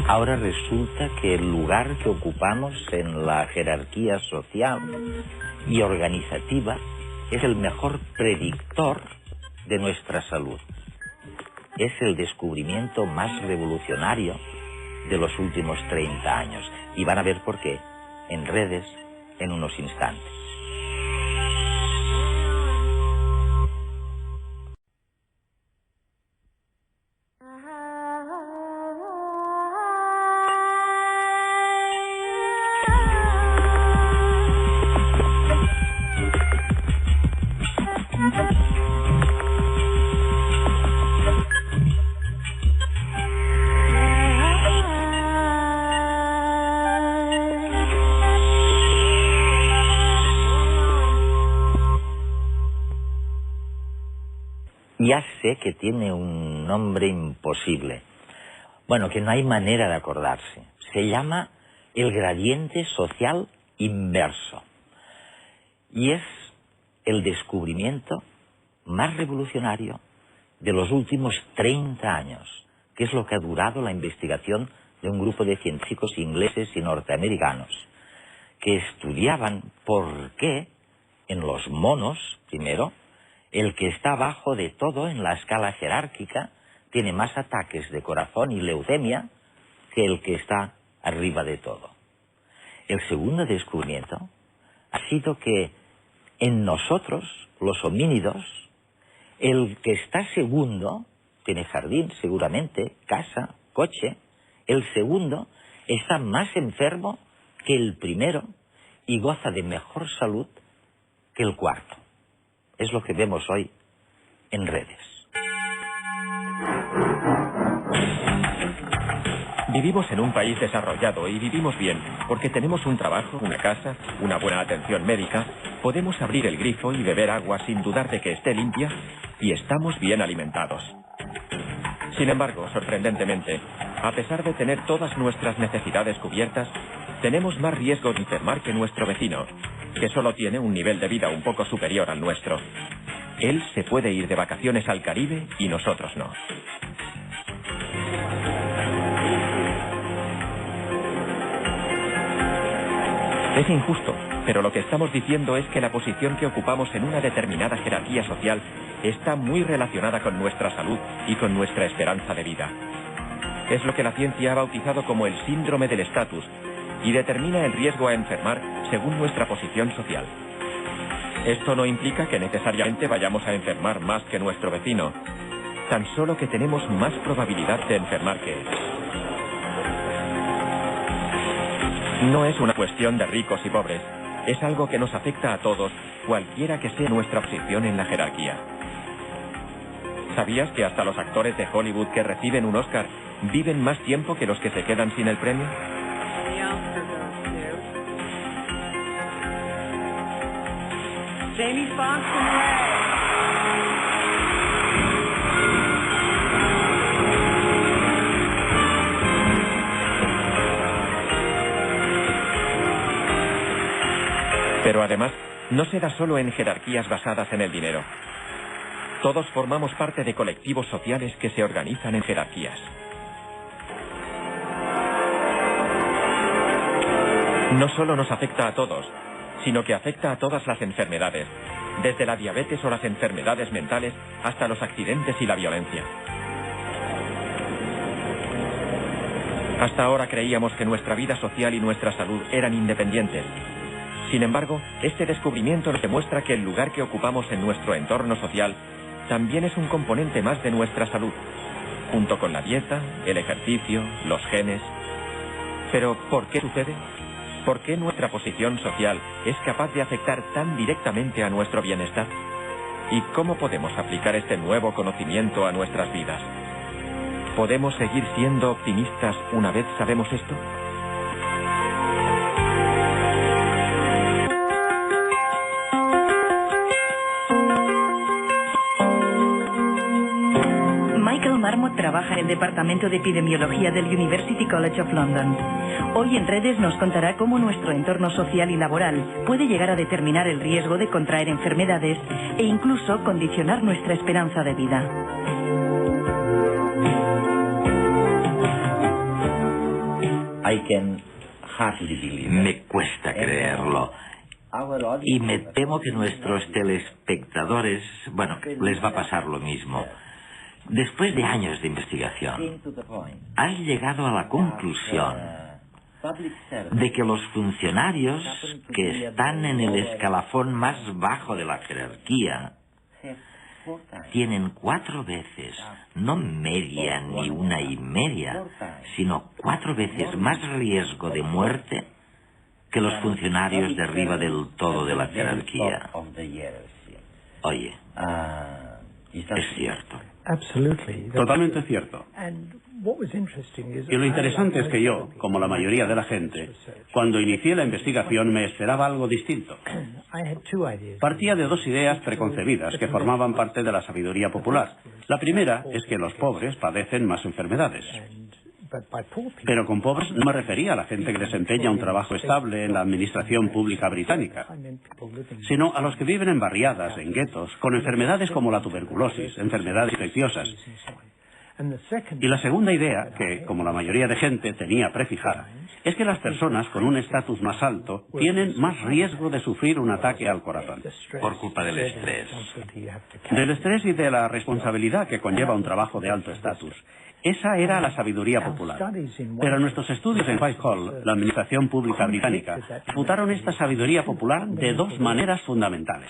Ahora resulta que el lugar que ocupamos en la jerarquía social y organizativa es el mejor predictor de nuestra salud. Es el descubrimiento más revolucionario de los últimos 30 años. Y van a ver por qué en redes en unos instantes. Ya sé que tiene un nombre imposible. Bueno, que no hay manera de acordarse. Se llama el gradiente social inverso. Y es el descubrimiento más revolucionario de los últimos 30 años, que es lo que ha durado la investigación de un grupo de científicos ingleses y norteamericanos, que estudiaban por qué en los monos, primero, el que está abajo de todo en la escala jerárquica tiene más ataques de corazón y leucemia que el que está arriba de todo. El segundo descubrimiento ha sido que en nosotros, los homínidos, el que está segundo, tiene jardín seguramente, casa, coche, el segundo está más enfermo que el primero y goza de mejor salud que el cuarto. Es lo que vemos hoy en redes. Vivimos en un país desarrollado y vivimos bien porque tenemos un trabajo, una casa, una buena atención médica, podemos abrir el grifo y beber agua sin dudar de que esté limpia y estamos bien alimentados. Sin embargo, sorprendentemente, a pesar de tener todas nuestras necesidades cubiertas, tenemos más riesgo de enfermar que nuestro vecino, que solo tiene un nivel de vida un poco superior al nuestro. Él se puede ir de vacaciones al Caribe y nosotros no. Es injusto, pero lo que estamos diciendo es que la posición que ocupamos en una determinada jerarquía social está muy relacionada con nuestra salud y con nuestra esperanza de vida. Es lo que la ciencia ha bautizado como el síndrome del estatus y determina el riesgo a enfermar según nuestra posición social. Esto no implica que necesariamente vayamos a enfermar más que nuestro vecino, tan solo que tenemos más probabilidad de enfermar que él. No es una cuestión de ricos y pobres, es algo que nos afecta a todos, cualquiera que sea nuestra posición en la jerarquía. ¿Sabías que hasta los actores de Hollywood que reciben un Oscar viven más tiempo que los que se quedan sin el premio? Jamie Foxx in red. Pero además, no se da solo en jerarquías basadas en el dinero. Todos formamos parte de colectivos sociales que se organizan en jerarquías. No solo nos afecta a todos, sino que afecta a todas las enfermedades, desde la diabetes o las enfermedades mentales hasta los accidentes y la violencia. Hasta ahora creíamos que nuestra vida social y nuestra salud eran independientes. Sin embargo, este descubrimiento nos demuestra que el lugar que ocupamos en nuestro entorno social también es un componente más de nuestra salud, junto con la dieta, el ejercicio, los genes. Pero, ¿por qué sucede? ¿Por qué nuestra posición social es capaz de afectar tan directamente a nuestro bienestar? ¿Y cómo podemos aplicar este nuevo conocimiento a nuestras vidas? ¿Podemos seguir siendo optimistas una vez sabemos esto? Marmot trabaja en el Departamento de Epidemiología del University College of London. Hoy en redes nos contará cómo nuestro entorno social y laboral puede llegar a determinar el riesgo de contraer enfermedades e incluso condicionar nuestra esperanza de vida. Me cuesta creerlo. Y me temo que nuestros telespectadores, bueno, les va a pasar lo mismo. Después de años de investigación, has llegado a la conclusión de que los funcionarios que están en el escalafón más bajo de la jerarquía tienen 4 veces, no media ni 1,5, sino 4 veces más riesgo de muerte que los funcionarios de arriba del todo de la jerarquía. Oye, es cierto. Totalmente cierto. Y lo interesante es que yo, como la mayoría de la gente, cuando inicié la investigación me esperaba algo distinto. Partía de 2 ideas preconcebidas que formaban parte de la sabiduría popular. La primera es que los pobres padecen más enfermedades. Pero con pobres no me refería a la gente que desempeña un trabajo estable en la administración pública británica, sino a los que viven en barriadas, en guetos, con enfermedades como la tuberculosis, enfermedades infecciosas. Y la segunda idea, que como la mayoría de gente tenía prefijada, es que las personas con un estatus más alto tienen más riesgo de sufrir un ataque al corazón. Por culpa del estrés. Del estrés y de la responsabilidad que conlleva un trabajo de alto estatus. Esa era la sabiduría popular. Pero nuestros estudios en Whitehall, la administración pública británica, refutaron esta sabiduría popular de 2 maneras fundamentales.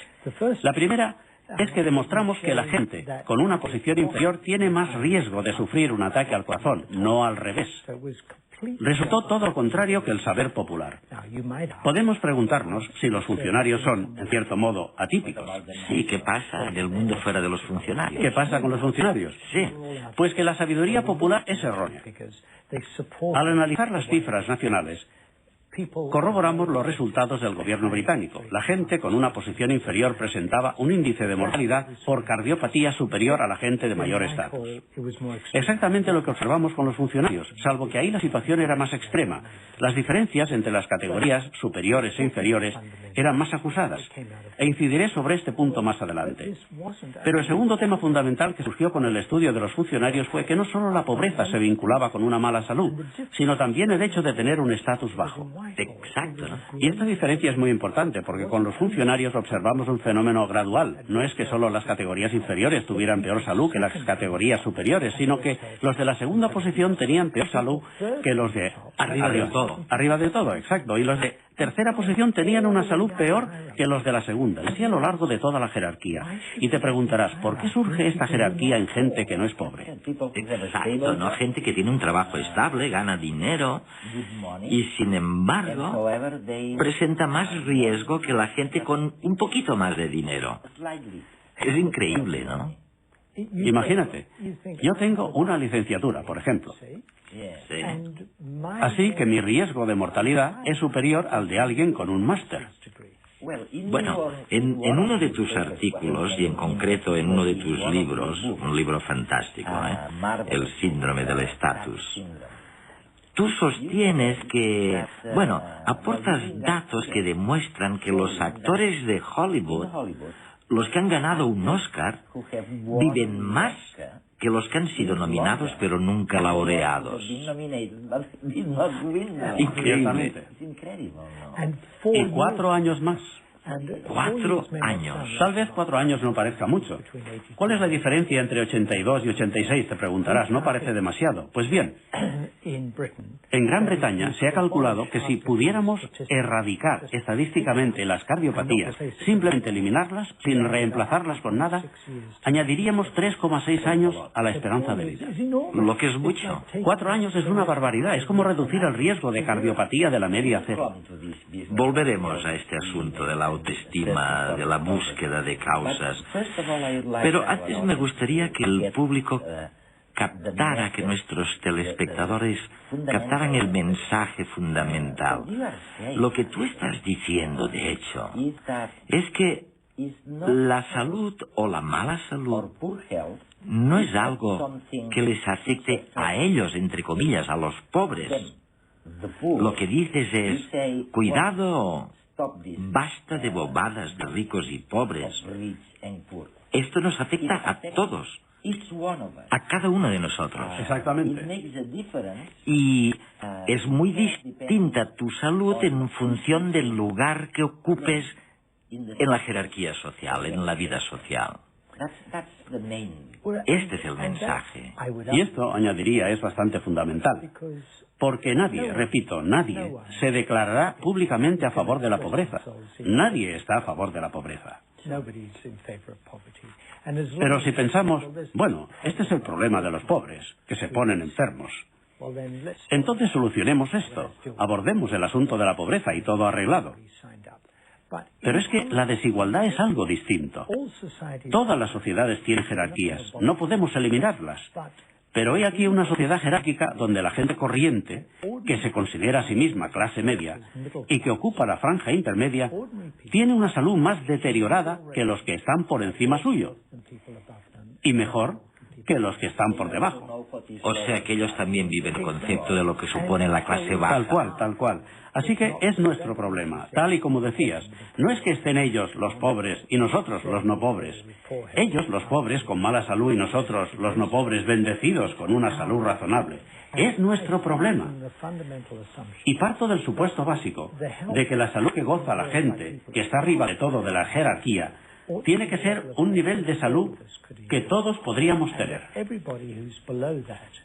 La primera es que demostramos que la gente con una posición inferior tiene más riesgo de sufrir un ataque al corazón, no al revés. Resultó todo lo contrario que el saber popular. Podemos preguntarnos si los funcionarios son, en cierto modo, atípicos. Sí, ¿qué pasa en el mundo fuera de los funcionarios? ¿Qué pasa con los funcionarios? Sí. Pues que la sabiduría popular es errónea. Al analizar las cifras nacionales, corroboramos los resultados del gobierno británico. La gente con una posición inferior presentaba un índice de mortalidad por cardiopatía superior a la gente de mayor estatus. Exactamente lo que observamos con los funcionarios, salvo que ahí la situación era más extrema. Las diferencias entre las categorías superiores e inferiores eran más acusadas, e incidiré sobre este punto más adelante. Pero el segundo tema fundamental que surgió con el estudio de los funcionarios fue que no solo la pobreza se vinculaba con una mala salud, sino también el hecho de tener un estatus bajo. Exacto, ¿no? Y esta diferencia es muy importante porque con los funcionarios observamos un fenómeno gradual. No es que solo las categorías inferiores tuvieran peor salud que las categorías superiores, sino que los de la segunda posición tenían peor salud que los de Arriba del todo. Arriba del todo, exacto. Y los de tercera posición tenían una salud peor que los de la segunda, así a lo largo de toda la jerarquía. Y te preguntarás, ¿por qué surge esta jerarquía en gente que no es pobre? Exacto, ¿no? Gente que tiene un trabajo estable, gana dinero y sin embargo presenta más riesgo que la gente con un poquito más de dinero. Es increíble, ¿no? Imagínate, yo tengo una licenciatura, por ejemplo. Sí. Así que mi riesgo de mortalidad es superior al de alguien con un máster. Bueno, en uno de tus artículos, y en concreto en uno de tus libros, un libro fantástico, El síndrome del estatus, tú sostienes que, bueno, aportas datos que demuestran que los actores de Hollywood, los que han ganado un Oscar, viven más que los que han sido nominados pero nunca laureados. Increíble. Y 4 años más. 4 años. Tal vez 4 años no parezca mucho. ¿Cuál es la diferencia entre 82 y 86? Te preguntarás, no parece demasiado. Pues bien, en Gran Bretaña se ha calculado que si pudiéramos erradicar estadísticamente las cardiopatías, simplemente eliminarlas, sin reemplazarlas con nada, añadiríamos 3,6 años a la esperanza de vida. Lo que es mucho. 4 años es una barbaridad. Es como reducir el riesgo de cardiopatía de la media a 0. Volveremos a este asunto de la autoestima, de la búsqueda de causas. Pero antes me gustaría que el público captara, que nuestros telespectadores captaran el mensaje fundamental. Lo que tú estás diciendo, de hecho, es que la salud o la mala salud no es algo que les afecte a ellos, entre comillas, a los pobres. Lo que dices es, cuidado, basta de bobadas de ricos y pobres. Esto nos afecta a todos, a cada uno de nosotros. Exactamente. Y es muy distinta tu salud en función del lugar que ocupes en la jerarquía social, en la vida social. Este es el mensaje. Y esto, añadiría, es bastante fundamental. Porque nadie, repito, nadie se declarará públicamente a favor de la pobreza. Nadie está a favor de la pobreza. Pero si pensamos, bueno, este es el problema de los pobres, que se ponen enfermos. Entonces solucionemos esto, abordemos el asunto de la pobreza y todo arreglado. Pero es que la desigualdad es algo distinto. Todas las sociedades tienen jerarquías, no podemos eliminarlas. Pero hay aquí una sociedad jerárquica donde la gente corriente, que se considera a sí misma clase media y que ocupa la franja intermedia, tiene una salud más deteriorada que los que están por encima suyo. Y mejor que los que están por debajo. O sea que ellos también viven el concepto de lo que supone la clase baja. Tal cual, tal cual. Así que es nuestro problema, tal y como decías. No es que estén ellos, los pobres, y nosotros, los no pobres. Ellos, los pobres, con mala salud, y nosotros, los no pobres, bendecidos con una salud razonable. Es nuestro problema. Y parto del supuesto básico de que la salud que goza la gente, que está arriba de todo de la jerarquía, tiene que ser un nivel de salud que todos podríamos tener.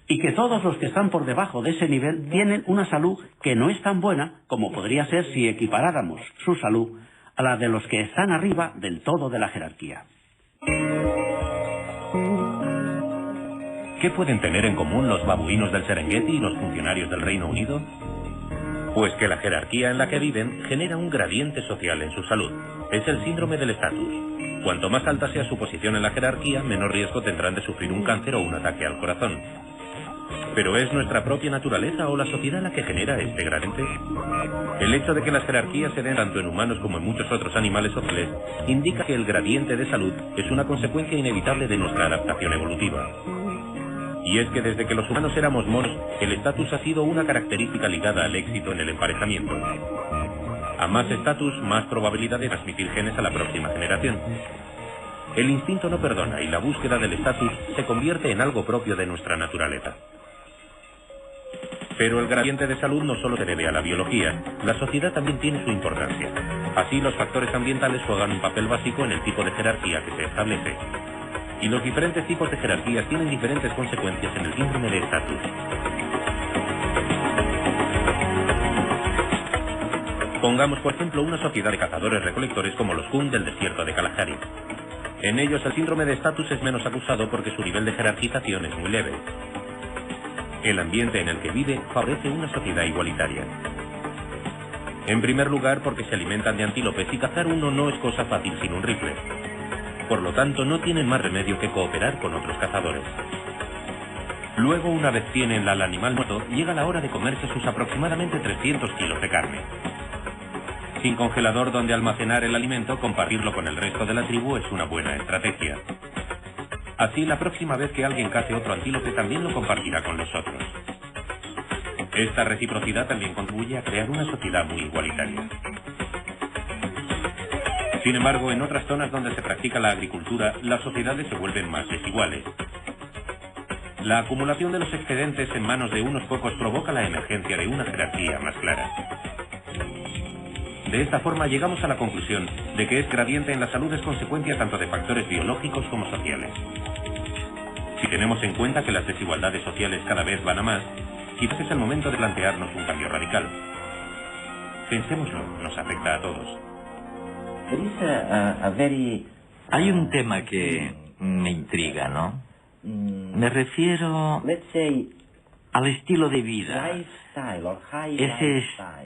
Y que todos los que están por debajo de ese nivel tienen una salud que no es tan buena como podría ser si equiparáramos su salud a la de los que están arriba del todo de la jerarquía. ¿Qué pueden tener en común los babuinos del Serengeti y los funcionarios del Reino Unido? Pues que la jerarquía en la que viven genera un gradiente social en su salud. Es el síndrome del estatus. Cuanto más alta sea su posición en la jerarquía, menos riesgo tendrán de sufrir un cáncer o un ataque al corazón. ¿Pero es nuestra propia naturaleza o la sociedad la que genera este gradiente? El hecho de que las jerarquías se den tanto en humanos como en muchos otros animales sociales indica que el gradiente de salud es una consecuencia inevitable de nuestra adaptación evolutiva. Y es que desde que los humanos éramos monos, el estatus ha sido una característica ligada al éxito en el emparejamiento. A más estatus, más probabilidad de transmitir genes a la próxima generación. El instinto no perdona y la búsqueda del estatus se convierte en algo propio de nuestra naturaleza. Pero el gradiente de salud no solo se debe a la biología, la sociedad también tiene su importancia. Así, los factores ambientales juegan un papel básico en el tipo de jerarquía que se establece. Y los diferentes tipos de jerarquías tienen diferentes consecuencias en el síndrome de estatus. Pongamos, por ejemplo, una sociedad de cazadores-recolectores como los Kun del desierto de Kalahari. En ellos el síndrome de estatus es menos acusado porque su nivel de jerarquización es muy leve. El ambiente en el que vive favorece una sociedad igualitaria. En primer lugar, porque se alimentan de antílopes y cazar uno no es cosa fácil sin un rifle. Por lo tanto, no tienen más remedio que cooperar con otros cazadores. Luego, una vez tienen al animal muerto, llega la hora de comerse sus aproximadamente 300 kilos de carne. Sin congelador donde almacenar el alimento, compartirlo con el resto de la tribu es una buena estrategia. Así, la próxima vez que alguien cace otro antílope, también lo compartirá con los otros. Esta reciprocidad también contribuye a crear una sociedad muy igualitaria. Sin embargo, en otras zonas donde se practica la agricultura, las sociedades se vuelven más desiguales. La acumulación de los excedentes en manos de unos pocos provoca la emergencia de una jerarquía más clara. De esta forma llegamos a la conclusión de que este gradiente en la salud es consecuencia tanto de factores biológicos como sociales. Si tenemos en cuenta que las desigualdades sociales cada vez van a más, quizás es el momento de plantearnos un cambio radical. Pensémoslo, nos afecta a todos. Hay un tema que me intriga, ¿no? Me refiero al estilo de vida. Ese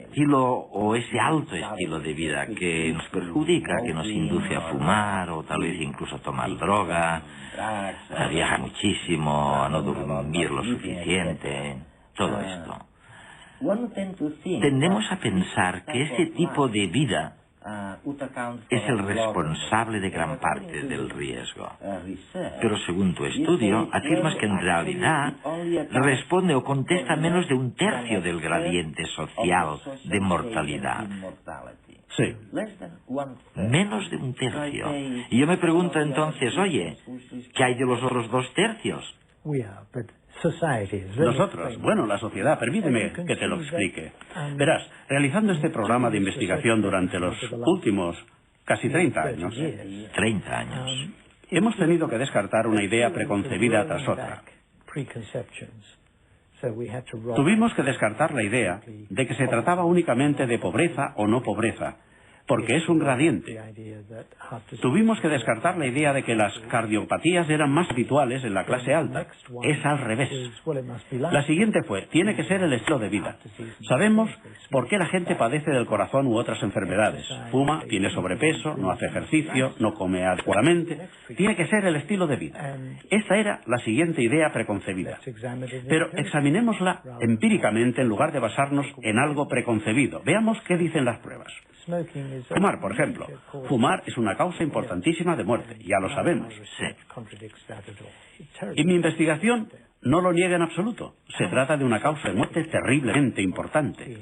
estilo o ese alto estilo de vida que nos perjudica, que nos induce a fumar o tal vez incluso a tomar droga, a viajar muchísimo, a no dormir lo suficiente, todo esto. Tendemos a pensar que ese tipo de vida es el responsable de gran parte del riesgo. Pero según tu estudio, afirmas que en realidad responde o contesta menos de un tercio del gradiente social de mortalidad. Sí. Menos de un tercio. Y yo me pregunto entonces, oye, ¿qué hay de los otros 2 tercios? Nosotros, bueno, la sociedad, permíteme que te lo explique. Verás, realizando este programa de investigación durante los últimos casi 30 años, 30 años. Hemos tenido que descartar una idea preconcebida tras otra. Tuvimos que descartar la idea de que se trataba únicamente de pobreza o no pobreza, porque es un gradiente. Tuvimos que descartar la idea de que las cardiopatías eran más habituales en la clase alta. Es al revés. La siguiente fue, tiene que ser el estilo de vida. Sabemos por qué la gente padece del corazón u otras enfermedades. Fuma, tiene sobrepeso, no hace ejercicio, no come adecuadamente. Tiene que ser el estilo de vida. Esta era la siguiente idea preconcebida. Pero examinémosla empíricamente en lugar de basarnos en algo preconcebido. Veamos qué dicen las pruebas. Fumar, por ejemplo. Fumar es una causa importantísima de muerte, ya lo sabemos. Y mi investigación no lo niega en absoluto. Se trata de una causa de muerte terriblemente importante.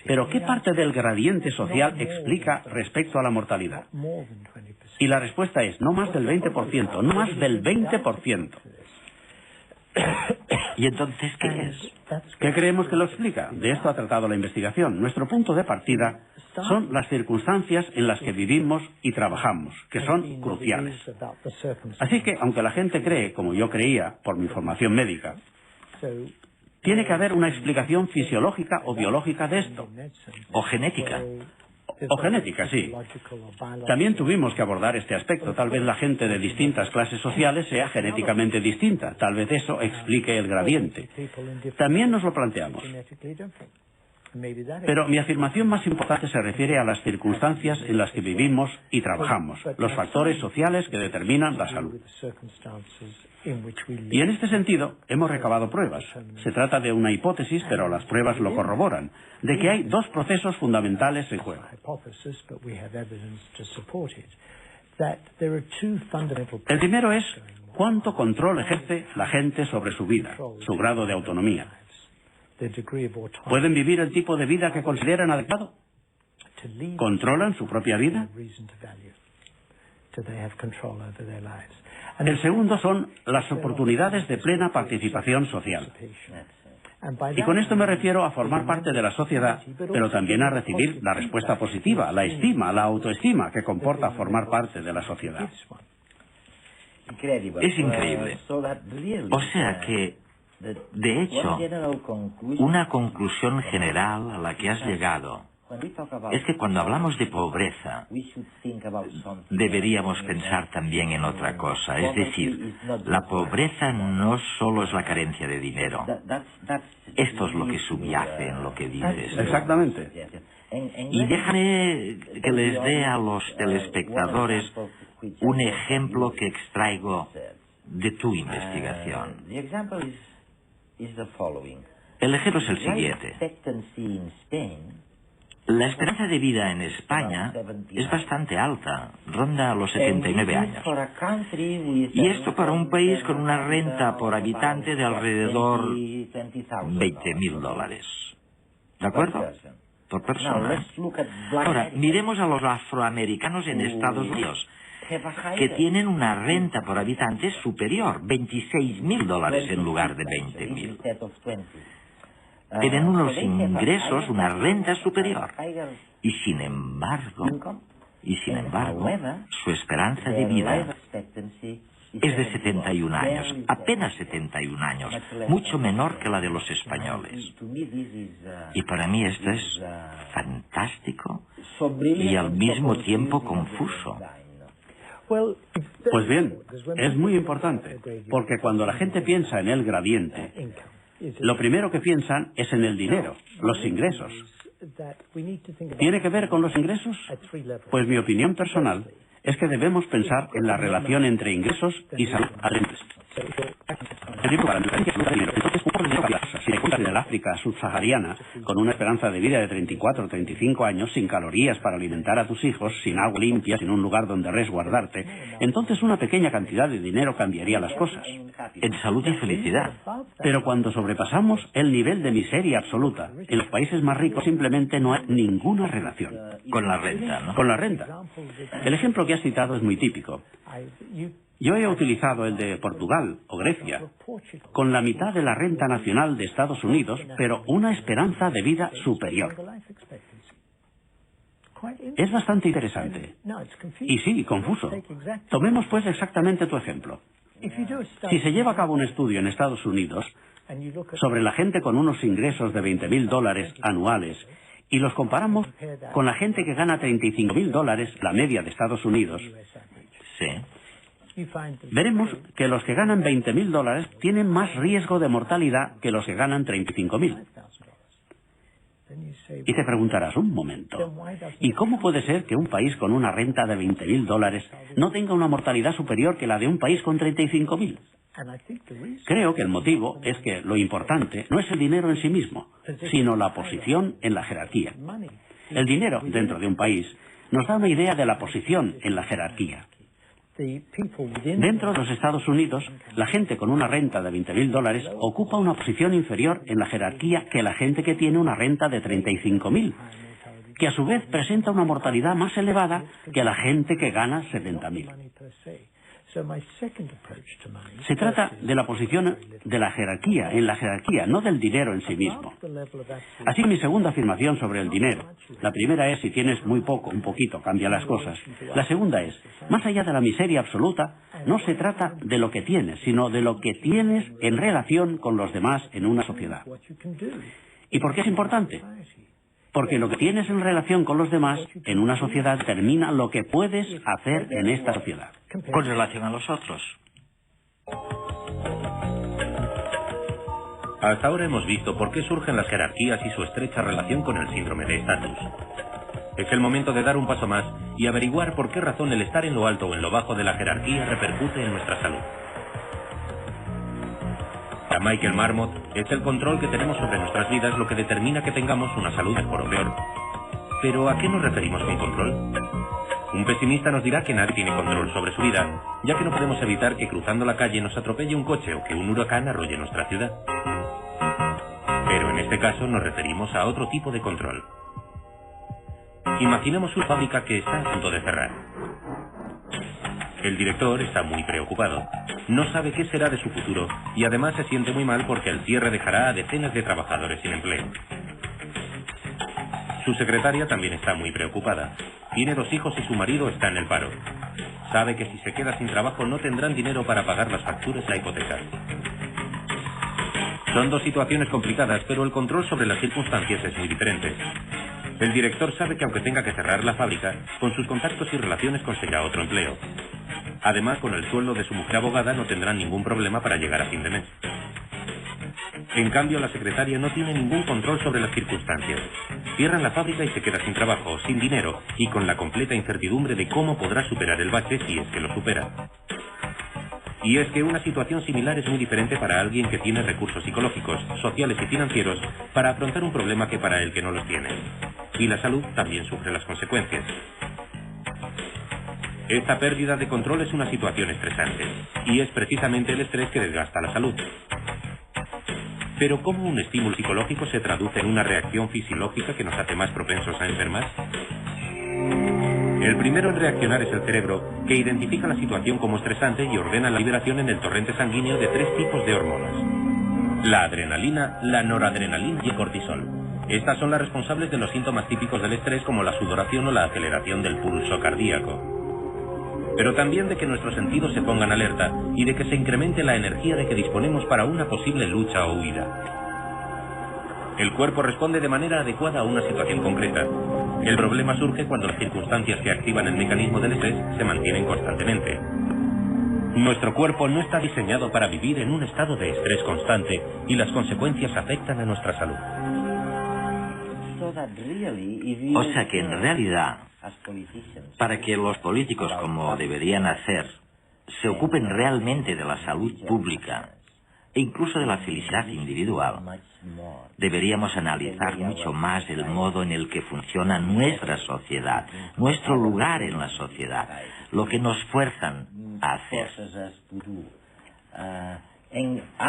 Pero ¿qué parte del gradiente social explica respecto a la mortalidad? Y la respuesta es no más del 20%, no más del 20%. ¿Y entonces qué es? ¿Qué creemos que lo explica? De esto ha tratado la investigación. Nuestro punto de partida son las circunstancias en las que vivimos y trabajamos, que son cruciales. Así que, aunque la gente cree, como yo creía, por mi formación médica, tiene que haber una explicación fisiológica o biológica de esto. O genética. O genética, sí. También tuvimos que abordar este aspecto. Tal vez la gente de distintas clases sociales sea genéticamente distinta. Tal vez eso explique el gradiente. También nos lo planteamos. Pero mi afirmación más importante se refiere a las circunstancias en las que vivimos y trabajamos, los factores sociales que determinan la salud. Y en este sentido, hemos recabado pruebas. Se trata de una hipótesis, pero las pruebas lo corroboran, de que hay dos procesos fundamentales en juego. El primero es cuánto control ejerce la gente sobre su vida, su grado de autonomía. ¿Pueden vivir el tipo de vida que consideran adecuado? ¿Controlan su propia vida? El segundo son las oportunidades de plena participación social. Y con esto me refiero a formar parte de la sociedad, pero también a recibir la respuesta positiva, la estima, la autoestima que comporta formar parte de la sociedad. Es increíble. O sea que, de hecho, una conclusión general a la que has llegado es que cuando hablamos de pobreza, deberíamos pensar también en otra cosa. Es decir, la pobreza no solo es la carencia de dinero. Esto es lo que subyace en lo que dices. Exactamente. Y déjame que les dé a los telespectadores un ejemplo que extraigo de tu investigación. El ejemplo es el siguiente. La esperanza de vida en España es bastante alta, ronda los 79 años. Y esto para un país con una renta por habitante de alrededor $20.000. ¿De acuerdo? Por persona. Ahora, miremos a los afroamericanos en Estados Unidos, que tienen una renta por habitante superior, $26.000 en lugar de 20.000. Tienen unos ingresos, una renta superior. Y sin embargo, su esperanza de vida es de 71 años, apenas 71 años, mucho menor que la de los españoles. Y para mí esto es fantástico y al mismo tiempo confuso. Pues bien, es muy importante, porque cuando la gente piensa en el gradiente, lo primero que piensan es en el dinero, los ingresos. ¿Tiene que ver con los ingresos? Pues mi opinión personal es que debemos pensar en la relación entre ingresos y salud. Si te encuentras en el África subsahariana, con una esperanza de vida de 34 o 35 años, sin calorías para alimentar a tus hijos, sin agua limpia, sin un lugar donde resguardarte, entonces una pequeña cantidad de dinero cambiaría las cosas. En salud y felicidad. Pero cuando sobrepasamos el nivel de miseria absoluta, en los países más ricos simplemente no hay ninguna relación. Con la renta, ¿no? Con la renta. El ejemplo que has citado es muy típico. Yo he utilizado el de Portugal o Grecia, con la mitad de la renta nacional de Estados Unidos, pero una esperanza de vida superior. Es bastante interesante. Y sí, confuso. Tomemos pues exactamente tu ejemplo. Si se lleva a cabo un estudio en Estados Unidos sobre la gente con unos ingresos de $20.000 anuales y los comparamos con la gente que gana $35.000, la media de Estados Unidos, veremos que los que ganan $20.000 tienen más riesgo de mortalidad que los que ganan $35.000. Y te preguntarás, un momento, ¿y cómo puede ser que un país con una renta de $20.000 no tenga una mortalidad superior que la de un país con $35.000? Creo que el motivo es que lo importante no es el dinero en sí mismo, sino la posición en la jerarquía. El dinero dentro de un país nos da una idea de la posición en la jerarquía. Dentro de los Estados Unidos, la gente con una renta de $20.000 ocupa una posición inferior en la jerarquía que la gente que tiene una renta de $35.000, que a su vez presenta una mortalidad más elevada que la gente que gana $70.000. Se trata de la posición de la jerarquía, en la jerarquía, no del dinero en sí mismo. Así mi segunda afirmación sobre el dinero. La primera es, si tienes muy poco, un poquito, cambia las cosas. La segunda es, más allá de la miseria absoluta, no se trata de lo que tienes, sino de lo que tienes en relación con los demás en una sociedad. ¿Y por qué es importante? Porque lo que tienes en relación con los demás en una sociedad determina lo que puedes hacer en esta sociedad. Con relación a los otros. Hasta ahora hemos visto por qué surgen las jerarquías y su estrecha relación con el síndrome de estatus. Es el momento de dar un paso más y averiguar por qué razón el estar en lo alto o en lo bajo de la jerarquía repercute en nuestra salud. Para Michael Marmot, es el control que tenemos sobre nuestras vidas lo que determina que tengamos una salud mejor o peor. Pero ¿a qué nos referimos con control? Un pesimista nos dirá que nadie tiene control sobre su vida, ya que no podemos evitar que cruzando la calle nos atropelle un coche o que un huracán arrolle nuestra ciudad. Pero en este caso nos referimos a otro tipo de control. Imaginemos una fábrica que está a punto de cerrar. El director está muy preocupado. No sabe qué será de su futuro y además se siente muy mal porque el cierre dejará a decenas de trabajadores sin empleo. Su secretaria también está muy preocupada. Tiene 2 hijos y su marido está en el paro. Sabe que si se queda sin trabajo no tendrán dinero para pagar las facturas y la hipoteca. Son 2 situaciones complicadas, pero el control sobre las circunstancias es muy diferente. El director sabe que aunque tenga que cerrar la fábrica, con sus contactos y relaciones conseguirá otro empleo. Además, con el sueldo de su mujer abogada no tendrán ningún problema para llegar a fin de mes. En cambio, la secretaria no tiene ningún control sobre las circunstancias. Cierran la fábrica y se queda sin trabajo, sin dinero y con la completa incertidumbre de cómo podrá superar el bache si es que lo supera. Y es que una situación similar es muy diferente para alguien que tiene recursos psicológicos, sociales y financieros para afrontar un problema que para el que no los tiene. Y la salud también sufre las consecuencias. Esta pérdida de control es una situación estresante, y es precisamente el estrés que desgasta la salud. Pero ¿cómo un estímulo psicológico se traduce en una reacción fisiológica que nos hace más propensos a enfermar? El primero en reaccionar es el cerebro, que identifica la situación como estresante y ordena la liberación en el torrente sanguíneo de 3 tipos de hormonas: la adrenalina, la noradrenalina y el cortisol. Estas son las responsables de los síntomas típicos del estrés, como la sudoración o la aceleración del pulso cardíaco. Pero también de que nuestros sentidos se pongan alerta y de que se incremente la energía de que disponemos para una posible lucha o huida. El cuerpo responde de manera adecuada a una situación concreta. El problema surge cuando las circunstancias que activan el mecanismo del estrés se mantienen constantemente. Nuestro cuerpo no está diseñado para vivir en un estado de estrés constante y las consecuencias afectan a nuestra salud. O sea que en realidad, para que los políticos, como deberían hacer, se ocupen realmente de la salud pública e incluso de la felicidad individual, deberíamos analizar mucho más el modo en el que funciona nuestra sociedad, nuestro lugar en la sociedad, lo que nos fuerzan a hacer.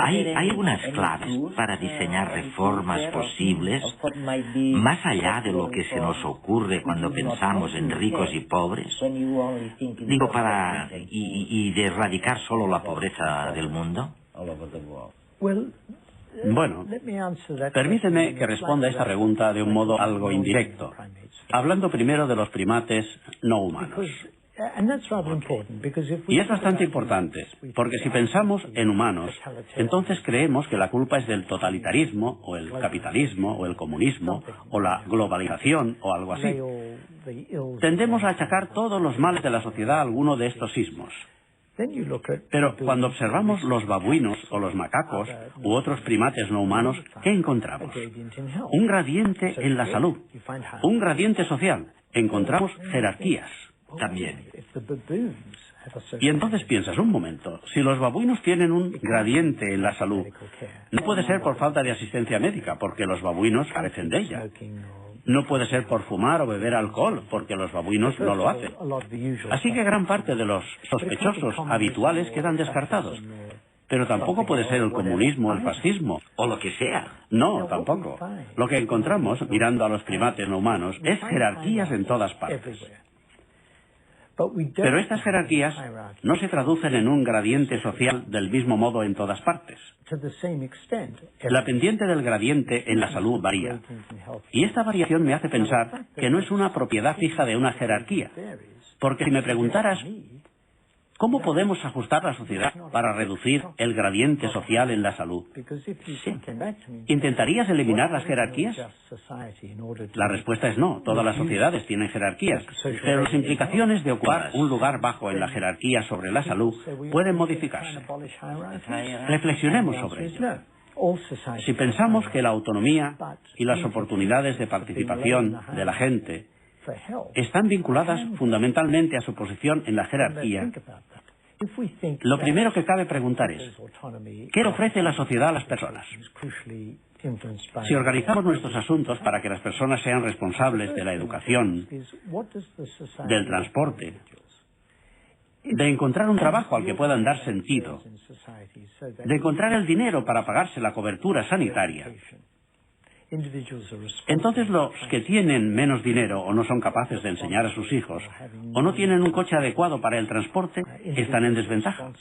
Hay algunas claves para diseñar reformas posibles más allá de lo que se nos ocurre cuando pensamos en ricos y pobres. Digo, y de erradicar solo la pobreza del mundo. Bueno, permíteme que responda a esta pregunta de un modo algo indirecto, hablando primero de los primates no humanos. Y es bastante importante, porque si pensamos en humanos, entonces creemos que la culpa es del totalitarismo, o el capitalismo, o el comunismo, o la globalización, o algo así. Tendemos a achacar todos los males de la sociedad a alguno de estos sismos. Pero cuando observamos los babuinos o los macacos u otros primates no humanos, ¿qué encontramos? Un gradiente en la salud, un gradiente social. Encontramos jerarquías también. Y entonces piensas, un momento, si los babuinos tienen un gradiente en la salud, no puede ser por falta de asistencia médica, porque los babuinos carecen de ella. No puede ser por fumar o beber alcohol, porque los babuinos no lo hacen. Así que gran parte de los sospechosos habituales quedan descartados. Pero tampoco puede ser el comunismo, el fascismo, o lo que sea. No, tampoco. Lo que encontramos, mirando a los primates no humanos, es jerarquías en todas partes. Pero estas jerarquías no se traducen en un gradiente social del mismo modo en todas partes. La pendiente del gradiente en la salud varía. Y esta variación me hace pensar que no es una propiedad fija de una jerarquía. Porque si me preguntaras, ¿cómo podemos ajustar la sociedad para reducir el gradiente social en la salud? Sí. ¿Intentarías eliminar las jerarquías? La respuesta es no. Todas las sociedades tienen jerarquías. Pero las implicaciones de ocupar un lugar bajo en la jerarquía sobre la salud pueden modificarse. Reflexionemos sobre ello. Si pensamos que la autonomía y las oportunidades de participación de la gente están vinculadas fundamentalmente a su posición en la jerarquía, lo primero que cabe preguntar es, ¿qué ofrece la sociedad a las personas? Si organizamos nuestros asuntos para que las personas sean responsables de la educación, del transporte, de encontrar un trabajo al que puedan dar sentido, de encontrar el dinero para pagarse la cobertura sanitaria, entonces los que tienen menos dinero o no son capaces de enseñar a sus hijos o no tienen un coche adecuado para el transporte, están en desventaja.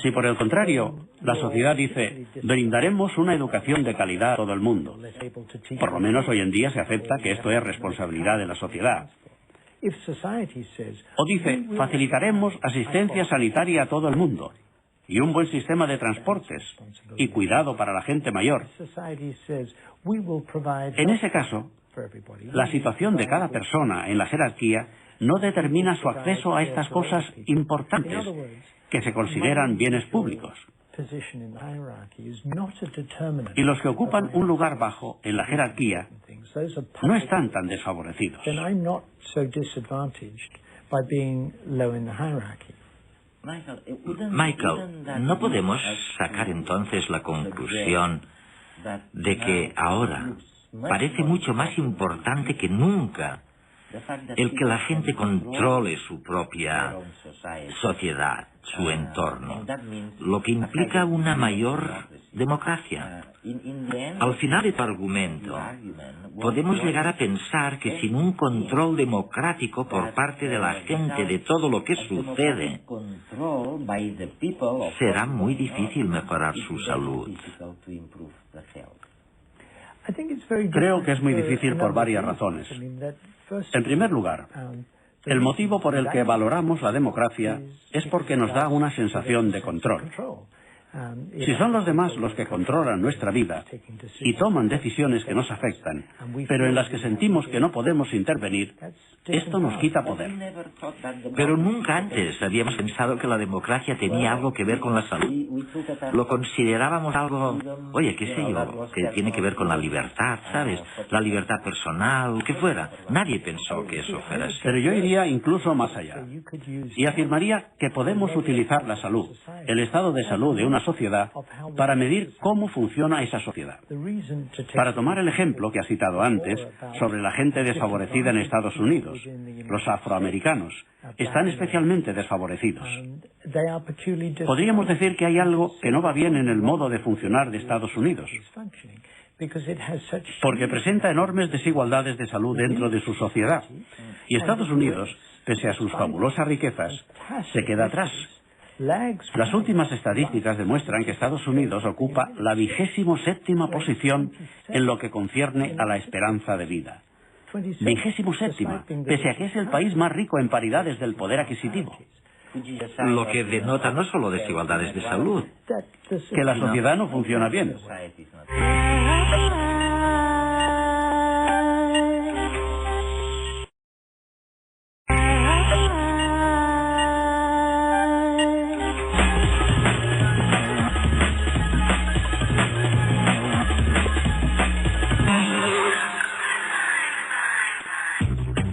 Si por el contrario la sociedad dice, brindaremos una educación de calidad a todo el mundo, por lo menos hoy en día se acepta que esto es responsabilidad de la sociedad. O dice, facilitaremos asistencia sanitaria a todo el mundo y un buen sistema de transportes y cuidado para la gente mayor. En ese caso, la situación de cada persona en la jerarquía no determina su acceso a estas cosas importantes que se consideran bienes públicos. Y los que ocupan un lugar bajo en la jerarquía no están tan desfavorecidos. Michael, ¿no podemos sacar entonces la conclusión de que ahora parece mucho más importante que nunca el que la gente controle su propia sociedad, su entorno, lo que implica una mayor democracia? Al final de tu argumento, podemos llegar a pensar que sin un control democrático por parte de la gente de todo lo que sucede, será muy difícil mejorar su salud. Creo que es muy difícil por varias razones. En primer lugar, el motivo por el que valoramos la democracia es porque nos da una sensación de control. Si son los demás los que controlan nuestra vida y toman decisiones que nos afectan, pero en las que sentimos que no podemos intervenir, esto nos quita poder. Pero nunca antes habíamos pensado que la democracia tenía algo que ver con la salud. Lo considerábamos algo, oye, qué sé yo, que tiene que ver con la libertad, ¿sabes? La libertad personal, lo que fuera. Nadie pensó que eso fuera así. Pero yo iría incluso más allá y afirmaría que podemos utilizar la salud, el estado de salud de una sociedad, para medir cómo funciona esa sociedad. Para tomar el ejemplo que ha citado antes sobre la gente desfavorecida en Estados Unidos, los afroamericanos están especialmente desfavorecidos. Podríamos decir que hay algo que no va bien en el modo de funcionar de Estados Unidos, porque presenta enormes desigualdades de salud dentro de su sociedad. Y Estados Unidos, pese a sus fabulosas riquezas, se queda atrás. Las últimas estadísticas demuestran que Estados Unidos ocupa la 27ª posición en lo que concierne a la esperanza de vida. 27ª, pese a que es el país más rico en paridades del poder adquisitivo. Lo que denota no solo desigualdades de salud, Que la sociedad no funciona bien.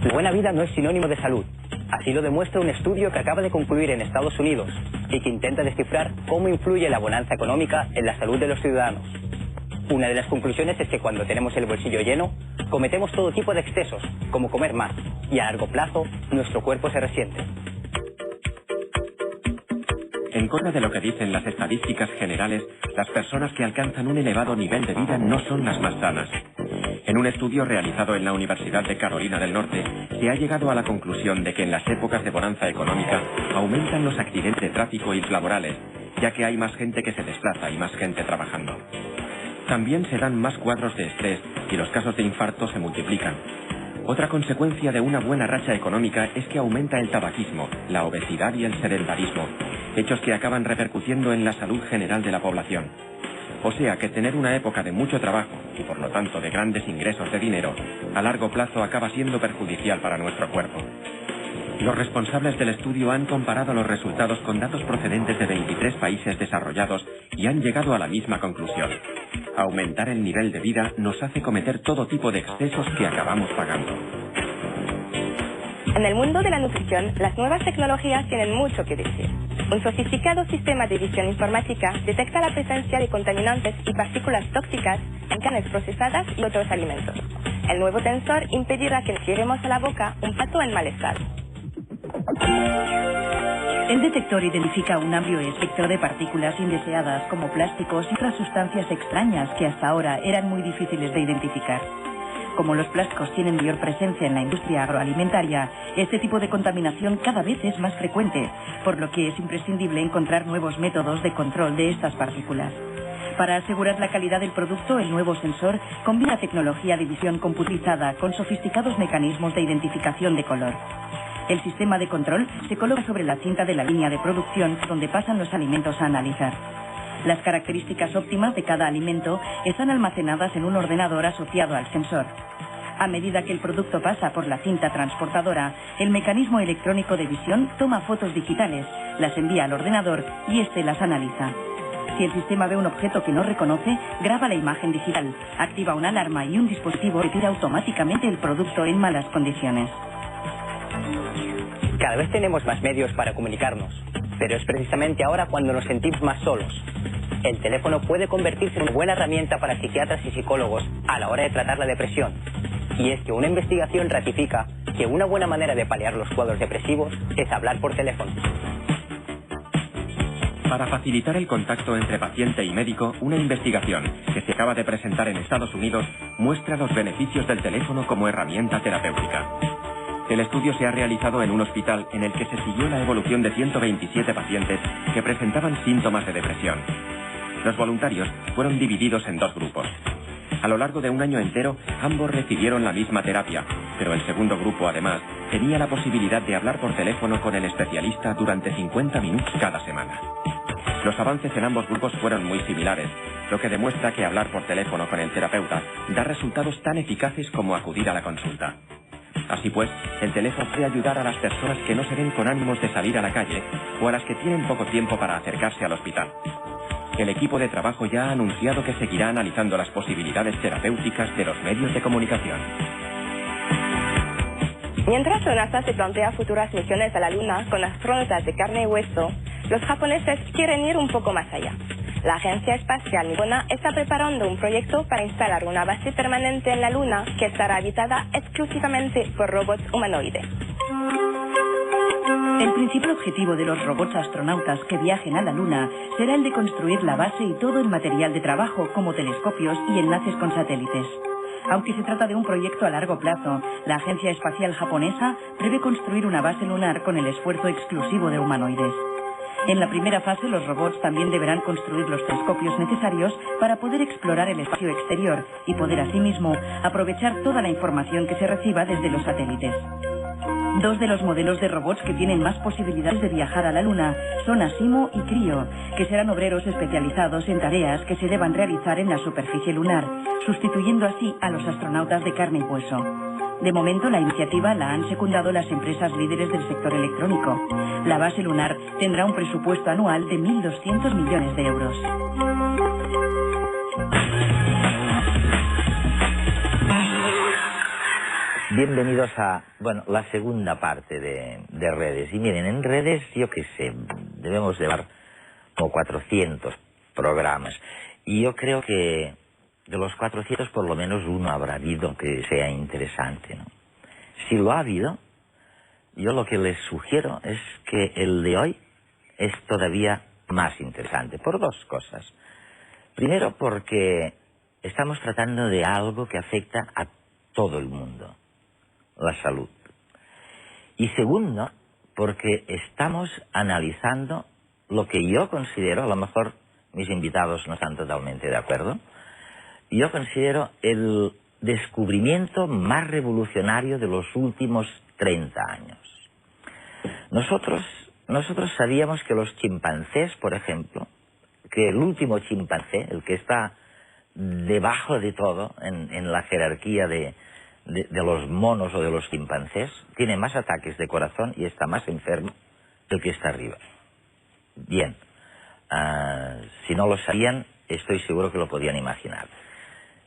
La buena vida no es sinónimo de salud. Así lo demuestra un estudio que acaba de concluir en Estados Unidos y que intenta descifrar cómo influye la bonanza económica en la salud de los ciudadanos. Una de las conclusiones es que cuando tenemos el bolsillo lleno, cometemos todo tipo de excesos, como comer más, y a largo plazo, nuestro cuerpo se resiente. En contra de lo que dicen las estadísticas generales, las personas que alcanzan un elevado nivel de vida no son las más sanas. En un estudio realizado en la Universidad de Carolina del Norte, se ha llegado a la conclusión de que en las épocas de bonanza económica aumentan los accidentes de tráfico y laborales, ya que hay más gente que se desplaza y más gente trabajando. También se dan más cuadros de estrés y los casos de infarto se multiplican. Otra consecuencia de una buena racha económica es que aumenta el tabaquismo, la obesidad y el sedentarismo, hechos que acaban repercutiendo en la salud general de la población. O sea que tener una época de mucho trabajo y por lo tanto de grandes ingresos de dinero, a largo plazo acaba siendo perjudicial para nuestro cuerpo. Los responsables del estudio han comparado los resultados con datos procedentes de 23 países desarrollados y han llegado a la misma conclusión. Aumentar el nivel de vida nos hace cometer todo tipo de excesos que acabamos pagando. En el mundo de la nutrición, las nuevas tecnologías tienen mucho que decir. Un sofisticado sistema de visión informática detecta la presencia de contaminantes y partículas tóxicas en carnes procesadas y otros alimentos. El nuevo sensor impedirá que llevemos a la boca un pato en mal estado. El detector identifica un amplio espectro de partículas indeseadas como plásticos y otras sustancias extrañas que hasta ahora eran muy difíciles de identificar. Como los plásticos tienen mayor presencia en la industria agroalimentaria, este tipo de contaminación cada vez es más frecuente, por lo que es imprescindible encontrar nuevos métodos de control de estas partículas. Para asegurar la calidad del producto, el nuevo sensor combina tecnología de visión computarizada con sofisticados mecanismos de identificación de color. El sistema de control se coloca sobre la cinta de la línea de producción donde pasan los alimentos a analizar. Las características óptimas de cada alimento están almacenadas en un ordenador asociado al sensor. A medida que el producto pasa por la cinta transportadora, el mecanismo electrónico de visión toma fotos digitales, las envía al ordenador y éste las analiza. Si el sistema ve un objeto que no reconoce, graba la imagen digital, activa una alarma y un dispositivo retira automáticamente el producto en malas condiciones. Cada vez tenemos más medios para comunicarnos, pero es precisamente ahora cuando nos sentimos más solos. El teléfono puede convertirse en una buena herramienta para psiquiatras y psicólogos a la hora de tratar la depresión. Y es que una investigación ratifica que una buena manera de paliar los cuadros depresivos es hablar por teléfono. Para facilitar el contacto entre paciente y médico, una investigación que se acaba de presentar en Estados Unidos muestra los beneficios del teléfono como herramienta terapéutica. El estudio se ha realizado en un hospital en el que se siguió la evolución de 127 pacientes que presentaban síntomas de depresión. Los voluntarios fueron divididos en dos grupos. A lo largo de un año entero, ambos recibieron la misma terapia, pero el segundo grupo, además, tenía la posibilidad de hablar por teléfono con el especialista durante 50 minutos cada semana. Los avances en ambos grupos fueron muy similares, lo que demuestra que hablar por teléfono con el terapeuta da resultados tan eficaces como acudir a la consulta. Así pues, el teléfono puede ayudar a las personas que no se ven con ánimos de salir a la calle o a las que tienen poco tiempo para acercarse al hospital. El equipo de trabajo ya ha anunciado que seguirá analizando las posibilidades terapéuticas de los medios de comunicación. Mientras la NASA se plantea futuras misiones a la Luna con astronautas de carne y hueso, los japoneses quieren ir un poco más allá. La Agencia Espacial Nipona está preparando un proyecto para instalar una base permanente en la Luna que estará habitada exclusivamente por robots humanoides. El principal objetivo de los robots astronautas que viajen a la Luna será el de construir la base y todo el material de trabajo, como telescopios y enlaces con satélites. Aunque se trata de un proyecto a largo plazo, la Agencia Espacial Japonesa prevé construir una base lunar con el esfuerzo exclusivo de humanoides. En la primera fase, los robots también deberán construir los telescopios necesarios para poder explorar el espacio exterior y poder asimismo aprovechar toda la información que se reciba desde los satélites. Dos de los modelos de robots que tienen más posibilidades de viajar a la Luna son Asimo y Crio, que serán obreros especializados en tareas que se deban realizar en la superficie lunar, sustituyendo así a los astronautas de carne y hueso. De momento, la iniciativa la han secundado las empresas líderes del sector electrónico. La base lunar tendrá un presupuesto anual de 1.200 millones de euros. Bienvenidos a, la segunda parte de redes. Y miren, en redes, yo qué sé, debemos llevar como 400 programas. Y yo creo que de los 400 por lo menos uno habrá habido que sea interesante, ¿no? Si lo ha habido, yo lo que les sugiero es que el de hoy es todavía más interesante, por dos cosas. Primero, porque estamos tratando de algo que afecta a todo el mundo, la salud. Y segundo, porque estamos analizando lo que yo considero, a lo mejor mis invitados no están totalmente de acuerdo, yo considero el descubrimiento más revolucionario de los últimos 30 años. Nosotros sabíamos que los chimpancés, por ejemplo, que el último chimpancé, el que está debajo de todo en la jerarquía de los monos o de los chimpancés, tiene más ataques de corazón y está más enfermo que el que está arriba. Bien, si no lo sabían, estoy seguro que lo podían imaginar.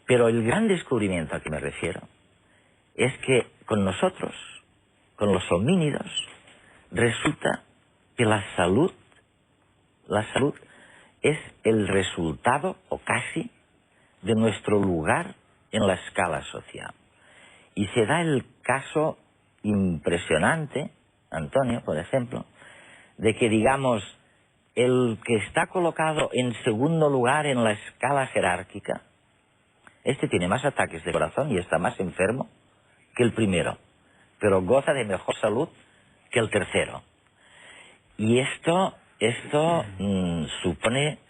Pero el gran descubrimiento a que me refiero es que con nosotros, con los homínidos, resulta que la salud es el resultado, o casi, de nuestro lugar en la escala social. Y se da el caso impresionante, Antonio, por ejemplo, de que, digamos, el que está colocado en segundo lugar en la escala jerárquica, este tiene más ataques de corazón y está más enfermo que el primero, pero goza de mejor salud que el tercero. Y esto supone,